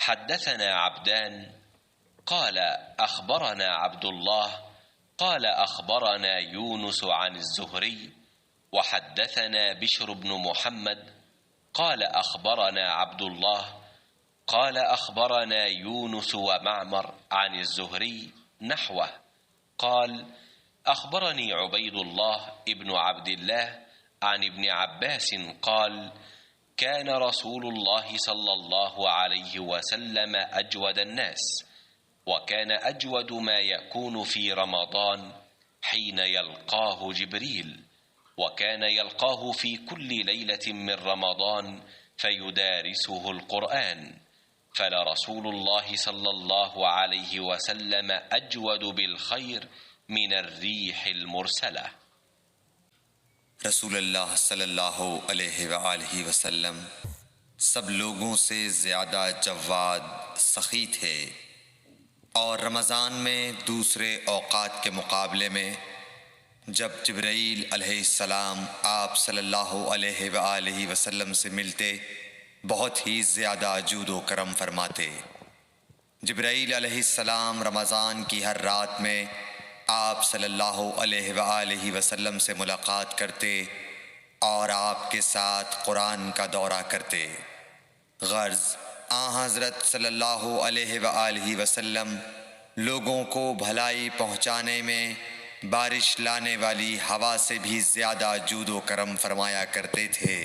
حدثنا عبدان قال أخبرنا عبد الله قال أخبرنا يونس عن الزهري وحدثنا بشر بن محمد قال أخبرنا عبد الله قال أخبرنا يونس ومعمر عن الزهري نحوه قال أخبرني عبيد الله ابن عبد الله عن ابن عباس قال كان رسول الله صلى الله عليه وسلم أجود الناس، وكان أجود ما يكون في رمضان حين يلقاه جبريل، وكان يلقاه في كل ليلة من رمضان فيدارسه القرآن، فلرسول الله صلى الله عليه وسلم أجود بالخير من الريح المرسلة۔ रसूल अल्लाह सल्लल्लाहु अलैहि वआलिहि वसल्लम सब लोगों से ज़्यादा जवाद सखी थे और रमज़ान में दूसरे औक़ात के मुकाबले में जब जिब्राईल अलैहिस्सलाम आप सल्लल्लाहु अलैहि वआलिहि वसल्लम से मिलते बहुत ही ज़्यादा जूद व करम फरमाते। जिब्राईल अलैहिस्सलाम रमज़ान की हर रात में आप सल्लल्लाहु अलैहि वसल्लम से मुलाकात करते और आपके साथ कुरान का दौरा करते। गर्ज़ हज़रत सल्लल्लाहु अलैहि वसल्लम लोगों को भलाई पहुँचाने में बारिश लाने वाली हवा से भी ज़्यादा जूद व करम फरमाया करते थे।